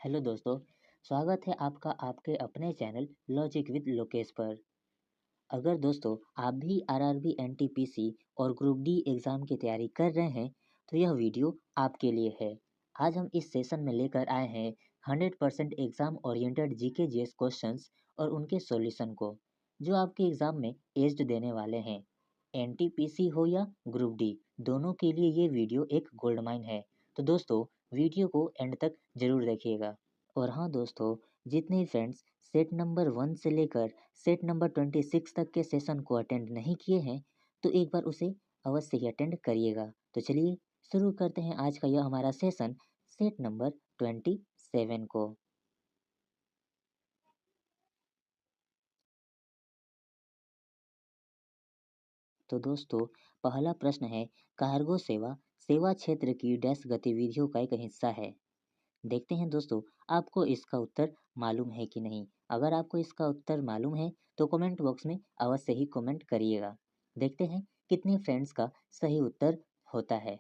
Hello दोस्तों, स्वागत है आपका आपके अपने चैनल लॉजिक विद लोकेश पर। अगर दोस्तों आप भी आरआरबी एनटीपीसी और ग्रुप डी एग्ज़ाम की तैयारी कर रहे हैं तो यह वीडियो आपके लिए है। आज हम इस सेशन में लेकर आए हैं 100% exam oriented GK GS questions और उनके सॉल्यूशन को, जो आपके एग्ज़ाम में एज्ड देने वाले हैं। एनटीपीसी हो या ग्रुप डी, दोनों के लिए ये वीडियो एक गोल्ड माइन है। तो दोस्तों वीडियो को एंड तक ज़रूर देखिएगा। और हाँ दोस्तों, जितने फ्रेंड्स सेट नंबर 1 से लेकर सेट नंबर 26 तक के सेशन को अटेंड नहीं किए हैं तो एक बार उसे अवश्य ही अटेंड करिएगा। तो चलिए शुरू करते हैं आज का यह हमारा सेशन सेट नंबर 27 को। तो दोस्तों पहला प्रश्न है, कार्गो सेवा सेवा क्षेत्र की डैश गतिविधियों का एक हिस्सा है। देखते हैं दोस्तों आपको इसका उत्तर मालूम है कि नहीं। अगर आपको इसका उत्तर मालूम है तो कमेंट बॉक्स में अवश्य ही कमेंट करिएगा। देखते हैं कितने फ्रेंड्स का सही उत्तर होता है।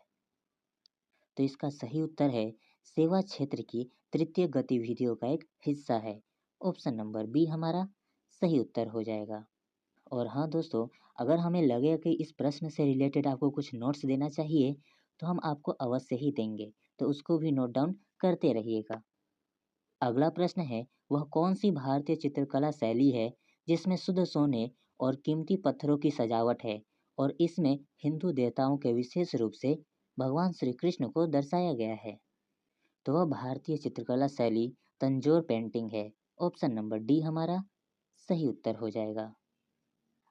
तो इसका सही उत्तर है सेवा क्षेत्र की तृतीय गतिविधियों का एक हिस्सा है। ऑप्शन नंबर बी हमारा सही उत्तर हो जाएगा। और हाँ दोस्तों, अगर हमें लगे कि इस प्रश्न से रिलेटेड आपको कुछ नोट्स देना चाहिए तो हम आपको अवश्य ही देंगे, तो उसको भी नोट डाउन करते रहिएगा। अगला प्रश्न है, वह कौन सी भारतीय चित्रकला शैली है जिसमें शुद्ध सोने और कीमती पत्थरों की सजावट है और इसमें हिंदू देवताओं के विशेष रूप से भगवान श्री कृष्ण को दर्शाया गया है। तो वह भारतीय चित्रकला शैली तंजोर पेंटिंग है। ऑप्शन नंबर डी हमारा सही उत्तर हो जाएगा।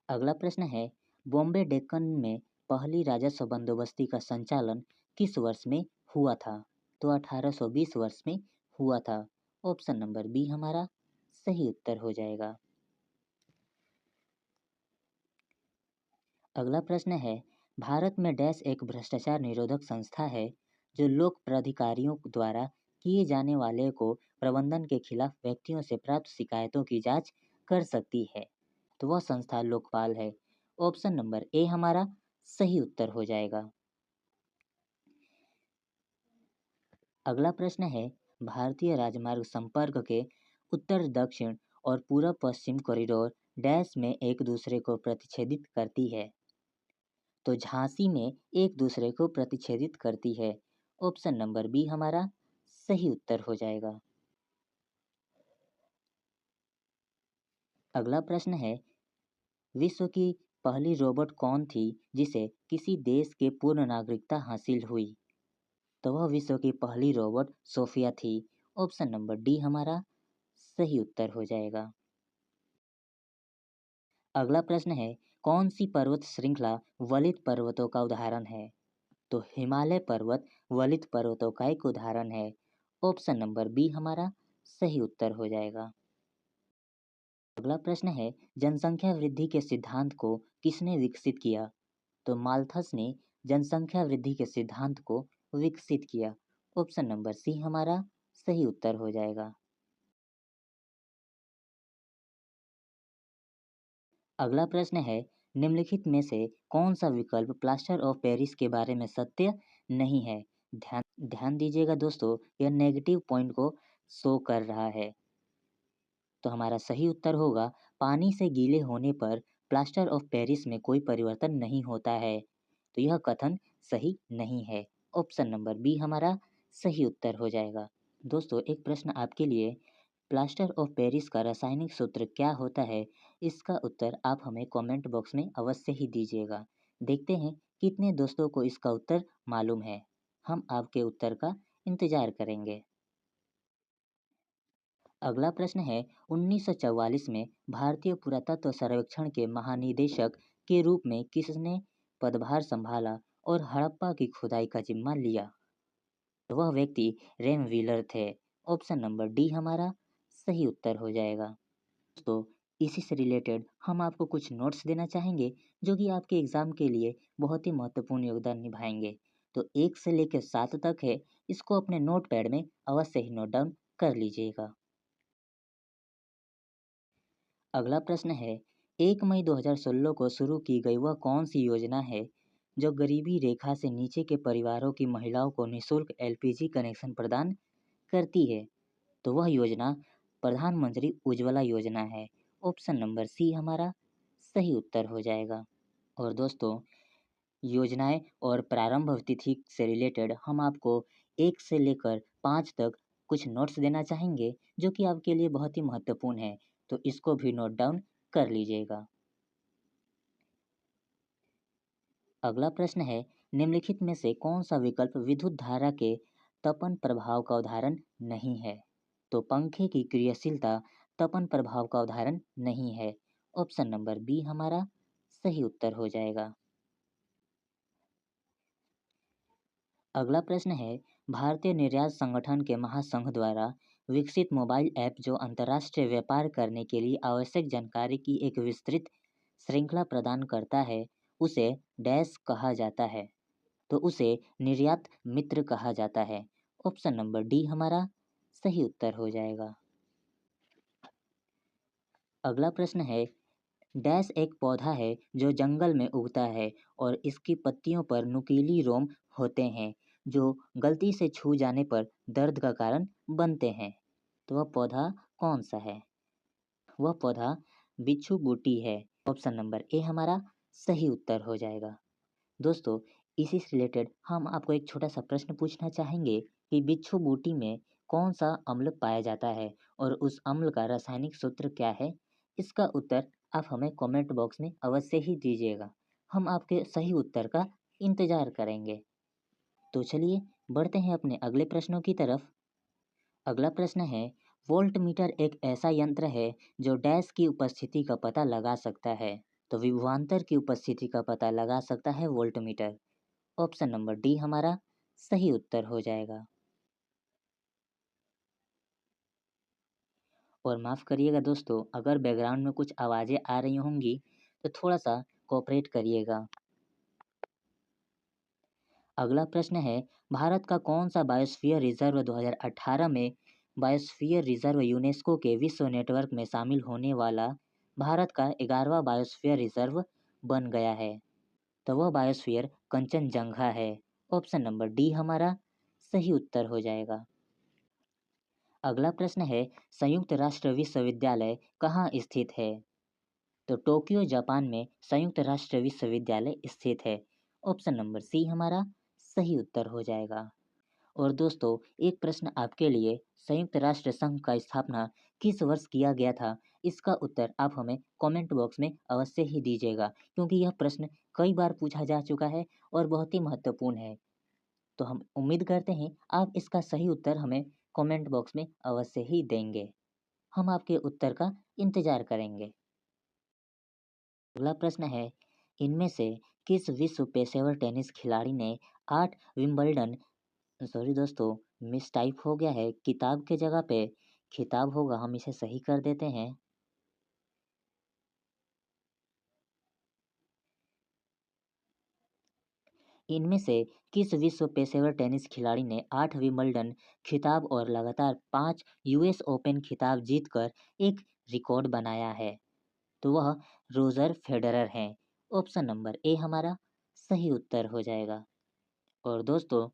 अगला प्रश्न है, बॉम्बे डेक्कन में पहली राजस्व बंदोबस्ती का संचालन किस वर्ष में हुआ था? तो 1820 वर्ष में हुआ था। ऑप्शन नंबर बी हमारा सही उत्तर हो जाएगा। अगला प्रश्न है, भारत में डैश एक भ्रष्टाचार निरोधक संस्था है जो लोक प्राधिकारियों द्वारा किए जाने वाले को प्रबंधन के खिलाफ व्यक्तियों से प्राप्त शिकायतों की जांच कर सकती है। तो वह संस्था लोकपाल है। ऑप्शन नंबर ए हमारा सही उत्तर हो जाएगा। अगला प्रश्न है, भारतीय राजमार्ग संपर्क के उत्तर दक्षिण और पूर्व पश्चिम कॉरिडोर डैश में एक दूसरे को प्रतिच्छेदित करती है। तो झांसी में एक दूसरे को प्रतिच्छेदित करती है। ऑप्शन नंबर बी हमारा सही उत्तर हो जाएगा। अगला प्रश्न है, विश्व की पहली रोबोट कौन थी जिसे किसी देश के पूर्ण नागरिकता हासिल हुई? तो वह विश्व की पहली रोबोट सोफिया थी। ऑप्शन नंबर डी हमारा सही उत्तर हो जाएगा। अगला प्रश्न है, कौन सी पर्वत श्रृंखला वलित पर्वतों का उदाहरण है? तो हिमालय पर्वत वलित पर्वतों का एक उदाहरण है। ऑप्शन नंबर बी हमारा सही उत्तर हो जाएगा। अगला प्रश्न है, जनसंख्या वृद्धि के सिद्धांत को किसने विकसित किया? तो माल्थस ने जनसंख्या वृद्धि के सिद्धांत को विकसित किया। ऑप्शन नंबर सी हमारा सही उत्तर हो जाएगा। अगला प्रश्न है, निम्नलिखित में से कौन सा विकल्प प्लास्टर ऑफ पेरिस के बारे में सत्य नहीं है? ध्यान ध्यान दीजिएगा दोस्तों, यह नेगेटिव पॉइंट को शो कर रहा है। तो हमारा सही उत्तर होगा, पानी से गीले होने पर प्लास्टर ऑफ पेरिस में कोई परिवर्तन नहीं होता है। तो यह कथन सही नहीं है। ऑप्शन नंबर बी हमारा सही उत्तर हो जाएगा। दोस्तों एक प्रश्न आपके लिए, प्लास्टर ऑफ पेरिस का रासायनिक सूत्र क्या होता है? इसका उत्तर आप हमें कमेंट बॉक्स में अवश्य ही दीजिएगा। देखते हैं कितने दोस्तों को इसका उत्तर मालूम है। हम आपके उत्तर का इंतजार करेंगे। अगला प्रश्न है, 1944 में भारतीय पुरातत्व सर्वेक्षण के महानिदेशक के रूप में किसने पदभार संभाला और हड़प्पा की खुदाई का जिम्मा लिया? वह व्यक्ति रेम व्हीलर थे। ऑप्शन नंबर डी हमारा सही उत्तर हो जाएगा। तो इसी से रिलेटेड हम आपको कुछ नोट्स देना चाहेंगे जो कि आपके एग्जाम के लिए बहुत ही महत्वपूर्ण योगदान निभाएंगे। तो 1 से लेकर 7 तक है, इसको अपने नोट पैड में अवश्य ही नोट डाउन कर लीजिएगा। अगला प्रश्न है, 1 मई 2016 को शुरू की गई वह कौन सी योजना है जो गरीबी रेखा से नीचे के परिवारों की महिलाओं को निःशुल्क एलपीजी कनेक्शन प्रदान करती है? तो वह योजना प्रधानमंत्री उज्ज्वला योजना है। ऑप्शन नंबर सी हमारा सही उत्तर हो जाएगा। और दोस्तों, योजनाएं और प्रारंभ तिथि से रिलेटेड हम आपको 1 से लेकर 5 तक कुछ नोट्स देना चाहेंगे, जो कि आपके लिए बहुत ही महत्वपूर्ण है, तो इसको भी नोट डाउन कर लीजिएगा। अगला प्रश्न है, निम्नलिखित में से कौन सा विकल्प विद्युत धारा के तपन प्रभाव का उदाहरण नहीं है? तो पंखे की क्रियाशीलता तपन प्रभाव का उदाहरण नहीं है। ऑप्शन नंबर बी हमारा सही उत्तर हो जाएगा। अगला प्रश्न है, भारतीय निर्यात संगठन के महासंघ द्वारा विकसित मोबाइल ऐप जो अंतर्राष्ट्रीय व्यापार करने के लिए आवश्यक जानकारी की एक विस्तृत श्रृंखला प्रदान करता है, उसे डैश कहा जाता है। तो उसे निर्यात मित्र कहा जाता है। ऑप्शन नंबर डी हमारा सही उत्तर हो जाएगा। अगला प्रश्न है, डैश एक पौधा है जो जंगल में उगता है और इसकी पत्तियों पर नुकीली रोम होते हैं जो गलती से छू जाने पर दर्द का कारण बनते हैं। तो वह पौधा कौन सा है? वह पौधा बिच्छू बूटी है। ऑप्शन नंबर ए हमारा सही उत्तर हो जाएगा। दोस्तों, इसी से रिलेटेड हम आपको एक छोटा सा प्रश्न पूछना चाहेंगे कि बिच्छू बूटी में कौन सा अम्ल पाया जाता है और उस अम्ल का रासायनिक सूत्र क्या है? इसका उत्तर आप हमें कमेंट बॉक्स में अवश्य ही दीजिएगा। हम आपके सही उत्तर का इंतजार करेंगे। तो चलिए बढ़ते हैं अपने अगले प्रश्नों की तरफ। अगला प्रश्न है, वोल्टमीटर एक ऐसा यंत्र है जो डैश की उपस्थिति का पता लगा सकता है। तो विभवांतर की उपस्थिति का पता लगा सकता है वोल्टमीटर। ऑप्शन नंबर डी हमारा सही उत्तर हो जाएगा। और माफ़ करिएगा दोस्तों, अगर बैकग्राउंड में कुछ आवाज़ें आ रही होंगी तो थोड़ा सा कोऑपरेट करिएगा। अगला प्रश्न है, भारत का कौन सा बायोस्फीयर रिजर्व 2018 में बायोस्फीयर रिजर्व यूनेस्को के विश्व नेटवर्क में शामिल होने वाला भारत का 11वां बायोस्फीयर रिजर्व बन गया है? तो वह बायोस्फीयर कंचनजंगा है। ऑप्शन नंबर डी हमारा सही उत्तर हो जाएगा। अगला प्रश्न है, संयुक्त राष्ट्र विश्वविद्यालय कहाँ स्थित है? तो टोक्यो जापान में संयुक्त राष्ट्र विश्वविद्यालय स्थित है। ऑप्शन नंबर सी हमारा सही उत्तर हो जाएगा। और दोस्तों, एक प्रश्न आपके लिए, संयुक्त राष्ट्र संघ का स्थापना किस वर्ष किया गया था? इसका उत्तर आप हमें कमेंट बॉक्स में अवश्य ही दीजिएगा, क्योंकि यह प्रश्न कई बार पूछा जा चुका है और बहुत ही महत्वपूर्ण है। तो हम उम्मीद करते हैं आप इसका सही उत्तर हमें कमेंट बॉक्स में अवश्य ही देंगे। हम आपके उत्तर का इंतजार करेंगे। अगला प्रश्न है, इनमें से किस विश्व पेशेवर टेनिस खिलाड़ी ने 8 विंबलडन, सॉरी दोस्तों, मिस टाइप हो गया है, किताब के जगह पे खिताब होगा, हम इसे सही कर देते हैं। इनमें से किस विश्व पेशेवर टेनिस खिलाड़ी ने 8 विंबलडन खिताब और लगातार 5 यूएस ओपन खिताब जीतकर एक रिकॉर्ड बनाया है? तो वह रोजर फेडरर हैं। ऑप्शन नंबर ए हमारा सही उत्तर हो जाएगा। और दोस्तों,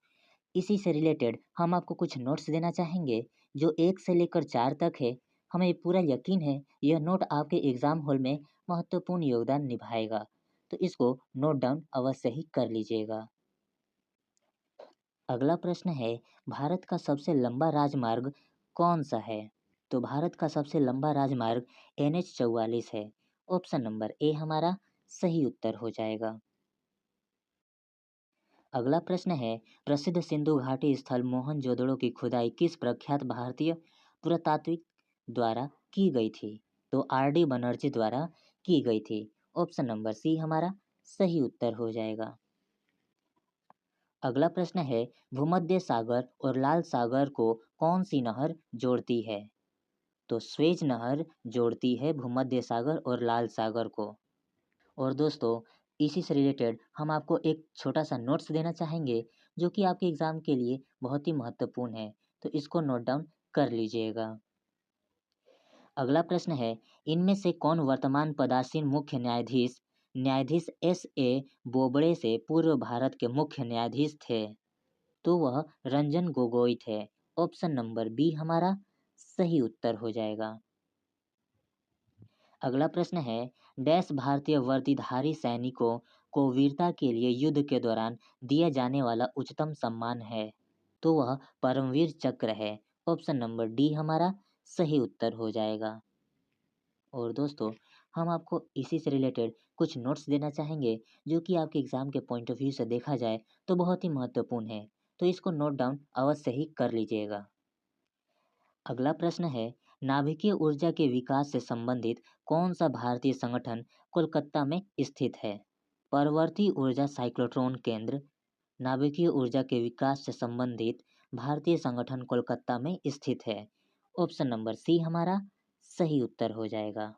इसी से रिलेटेड हम आपको कुछ नोट्स देना चाहेंगे जो 1 से लेकर 4 तक है। हमें पूरा यकीन है यह नोट आपके एग्जाम हॉल में महत्वपूर्ण योगदान निभाएगा, तो इसको नोट डाउन अवश्य ही कर लीजिएगा। अगला प्रश्न है, भारत का सबसे लंबा राजमार्ग कौन सा है? तो भारत का सबसे लंबा राजमार्ग NH 44 है। ऑप्शन नंबर ए हमारा सही उत्तर हो जाएगा। अगला प्रश्न है, प्रसिद्ध सिंधु घाटी स्थल मोहनजोदड़ो की खुदाई किस प्रख्यात भारतीय पुरातात्विक द्वारा की गई थी? तो RD बनर्जी द्वारा की गई थी। ऑप्शन नंबर सी हमारा सही उत्तर हो जाएगा। अगला प्रश्न है, भूमध्य सागर और लाल सागर को कौन सी नहर जोड़ती है? तो स्वेज नहर जोड़ती है भूमध्य सागर और लाल सागर को। और दोस्तों, इसी से रिलेटेड हम आपको एक छोटा सा नोट्स देना चाहेंगे जो कि आपके एग्जाम के लिए बहुत ही महत्वपूर्ण है, तो इसको नोट डाउन कर लीजिएगा। अगला प्रश्न है, इनमें से कौन वर्तमान पदासीन मुख्य न्यायाधीश न्यायाधीश SA बोबड़े से पूर्व भारत के मुख्य न्यायाधीश थे? तो वह रंजन गोगोई थे। ऑप्शन नंबर बी हमारा सही उत्तर हो जाएगा। अगला प्रश्न है, डैश भारतीय वर्दीधारी सैनिकों को वीरता के लिए युद्ध के दौरान दिया जाने वाला उच्चतम सम्मान है? तो वह परमवीर चक्र है। ऑप्शन नंबर डी हमारा सही उत्तर हो जाएगा। और दोस्तों, हम आपको इसी से रिलेटेड कुछ नोट्स देना चाहेंगे जो कि आपके एग्जाम के पॉइंट ऑफ व्यू से देखा जाए तो बहुत ही महत्वपूर्ण है, तो इसको नोट डाउन अवश्य ही कर लीजिएगा। अगला प्रश्न है, नाभिकीय ऊर्जा के विकास से संबंधित कौन सा भारतीय संगठन कोलकाता में स्थित है? परवर्ती ऊर्जा साइक्लोट्रॉन केंद्र नाभिकीय ऊर्जा के विकास से संबंधित भारतीय संगठन कोलकाता में स्थित है। ऑप्शन नंबर सी हमारा सही उत्तर हो जाएगा।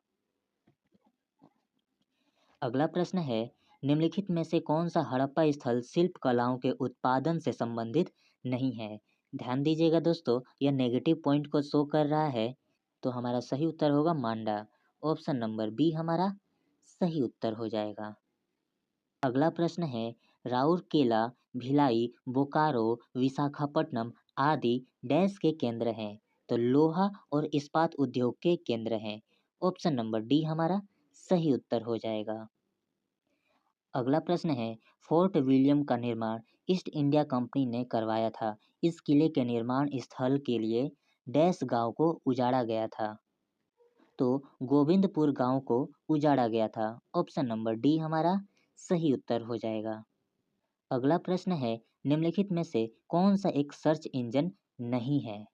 अगला प्रश्न है, निम्नलिखित में से कौन सा हड़प्पा स्थल शिल्प कलाओं के उत्पादन से संबंधित नहीं है? ध्यान दीजिएगा दोस्तों, यह नेगेटिव पॉइंट को शो कर रहा है, तो हमारा सही उत्तर होगा मांडा। ऑप्शन नंबर बी हमारा सही उत्तर हो जाएगा। अगला प्रश्न है, राउरकेला, भिलाई, बोकारो, विशाखापट्टनम आदि डैश के केंद्र हैं? तो लोहा और इस्पात उद्योग के केंद्र हैं। ऑप्शन नंबर डी हमारा सही उत्तर हो जाएगा। अगला प्रश्न है, फोर्ट विलियम का निर्माण ईस्ट इंडिया कंपनी ने करवाया था। इस किले के निर्माण स्थल के लिए डैश गांव को उजाड़ा गया था? तो गोविंदपुर गांव को उजाड़ा गया था। ऑप्शन नंबर डी हमारा सही उत्तर हो जाएगा। अगला प्रश्न है, निम्नलिखित में से कौन सा एक सर्च इंजन नहीं है?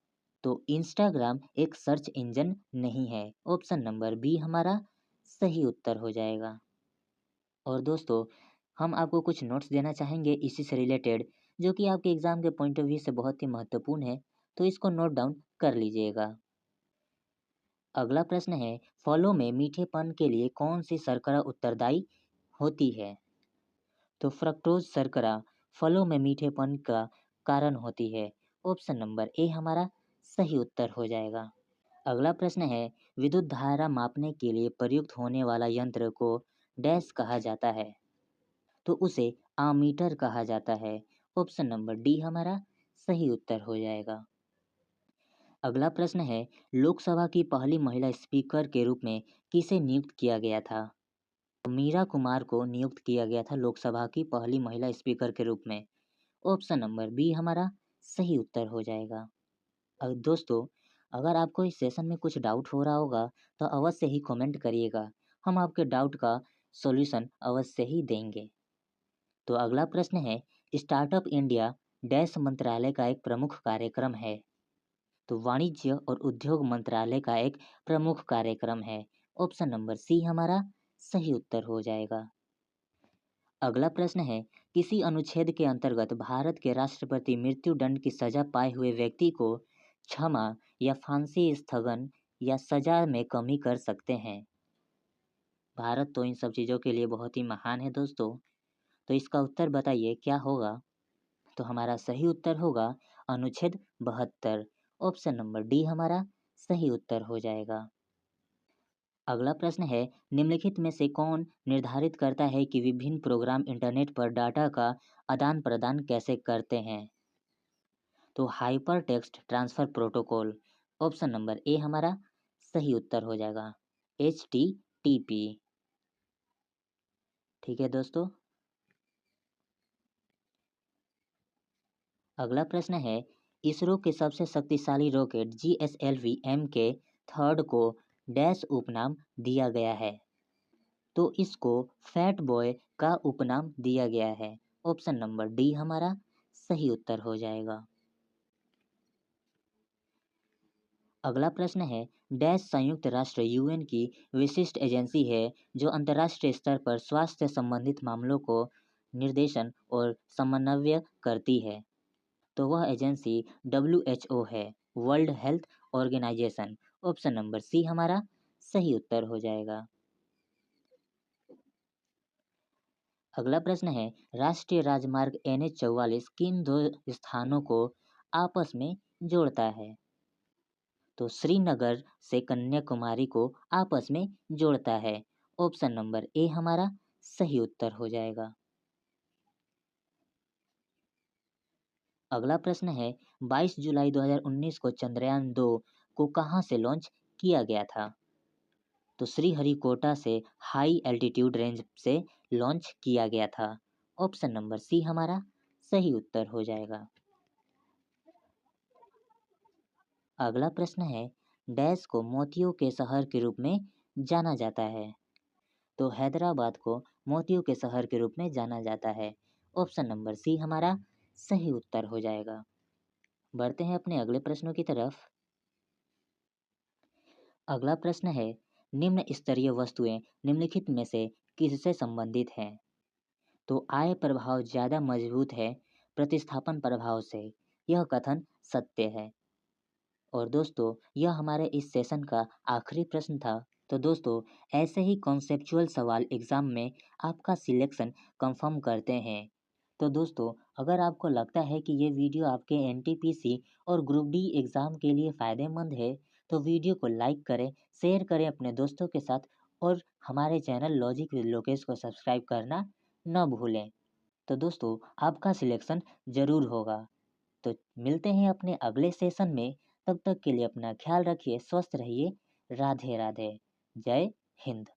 तो इंस्टाग्राम एक सर्च इंजन नहीं है। ऑप्शन नंबर बी हमारा सही उत्तर हो जाएगा। और दोस्तों, हम आपको कुछ नोट्स देना चाहेंगे इसी से रिलेटेड जो कि आपके एग्जाम के पॉइंट ऑफ व्यू से बहुत ही महत्वपूर्ण है, तो इसको नोट डाउन कर लीजिएगा। अगला प्रश्न है, फलों में मीठेपन के लिए कौन सी शर्करा उत्तरदायी होती है? तो फ्रक्टोज शर्करा फलों में मीठेपन का कारण होती है। ऑप्शन नंबर ए हमारा सही उत्तर हो जाएगा। अगला प्रश्न है, विद्युत धारा मापने के लिए प्रयुक्त होने वाला यंत्र को डैश कहा जाता है? तो उसे आमीटर कहा जाता है। ऑप्शन नंबर डी हमारा सही उत्तर हो जाएगा। अगला प्रश्न है, लोकसभा की पहली महिला स्पीकर के रूप में किसे नियुक्त किया गया था? मीरा कुमार को नियुक्त किया गया था लोकसभा की पहली महिला स्पीकर के रूप में। ऑप्शन नंबर बी हमारा सही उत्तर हो जाएगा। दोस्तों, अगर आपको इस सेशन में कुछ डाउट हो रहा होगा तो अवश्य ही कमेंट करिएगा, हम आपके डाउट का सॉल्यूशन अवश्य ही देंगे। तो अगला प्रश्न है, स्टार्टअप इंडिया डैश मंत्रालय का एक प्रमुख कार्यक्रम है? तो वाणिज्य और उद्योग मंत्रालय का एक प्रमुख कार्यक्रम है। ऑप्शन नंबर सी हमारा सही उत्तर हो जाएगा। अगला प्रश्न है, किसी अनुच्छेद के अंतर्गत भारत के राष्ट्रपति मृत्युदंड की सजा पाए हुए व्यक्ति को क्षमा या फांसी स्थगन या सजा में कमी कर सकते हैं? भारत तो इन सब चीज़ों के लिए बहुत ही महान है दोस्तों, तो इसका उत्तर बताइए क्या होगा? तो हमारा सही उत्तर होगा अनुच्छेद 72। ऑप्शन नंबर डी हमारा सही उत्तर हो जाएगा। अगला प्रश्न है, निम्नलिखित में से कौन निर्धारित करता है कि विभिन्न प्रोग्राम इंटरनेट पर डाटा का आदान प्रदान कैसे करते हैं? तो hyper text transfer protocol. Option number A हमारा सही उत्तर हो जाएगा। HTTP। ठीक है दोस्तों। अगला प्रश्न है, इसरो के सबसे शक्तिशाली रॉकेट GSLV-M के थर्ड को डैश उपनाम दिया गया है? तो इसको फैट बॉय का उपनाम दिया गया है। ऑप्शन नंबर डी हमारा सही उत्तर हो जाएगा। अगला प्रश्न है, डैश संयुक्त राष्ट्र UN की विशिष्ट एजेंसी है जो अंतर्राष्ट्रीय स्तर पर स्वास्थ्य संबंधित मामलों को निर्देशन और समन्वय करती है? तो वह एजेंसी WHO है, world health organization. Option number c हमारा सही उत्तर हो जाएगा। अगला प्रश्न है, राष्ट्रीय राजमार्ग NH44 किन दो स्थानों को आपस में जोड़ता है? तो श्रीनगर से कन्याकुमारी को आपस में जोड़ता है। ऑप्शन नंबर ए हमारा सही उत्तर हो जाएगा। अगला प्रश्न है, 22 जुलाई 2019 को चंद्रयान 2 को कहाँ से लॉन्च किया गया था? तो श्रीहरिकोटा से हाई एल्टीट्यूड रेंज से लॉन्च किया गया था। ऑप्शन नंबर सी हमारा सही उत्तर हो जाएगा। अगला प्रश्न है, डैश को मोतियों के शहर के रूप में जाना जाता है? तो हैदराबाद को मोतियों के शहर के रूप में जाना जाता है। ऑप्शन नंबर सी हमारा सही उत्तर हो जाएगा। बढ़ते हैं अपने अगले प्रश्नों की तरफ। अगला प्रश्न है, निम्न स्तरीय वस्तुएं निम्नलिखित में से किससे संबंधित हैं? तो आय प्रभाव ज्यादा मजबूत है प्रतिस्थापन प्रभाव से, यह कथन सत्य है। और दोस्तों, यह हमारे इस सेशन का आखिरी प्रश्न था। तो दोस्तों, ऐसे ही कॉन्सेप्चुअल सवाल एग्जाम में आपका सिलेक्शन कंफर्म करते हैं। तो दोस्तों, अगर आपको लगता है कि ये वीडियो आपके एनटीपीसी और ग्रुप डी एग्ज़ाम के लिए फ़ायदेमंद है, तो वीडियो को लाइक करें, शेयर करें अपने दोस्तों के साथ और हमारे चैनल लॉजिक विद लोकेश को सब्सक्राइब करना न भूलें। तो दोस्तों, आपका सिलेक्शन ज़रूर होगा। तो मिलते हैं अपने अगले सेशन में। तब तक के लिए अपना ख्याल रखिए, स्वस्थ रहिए। राधे राधे। जय हिंद।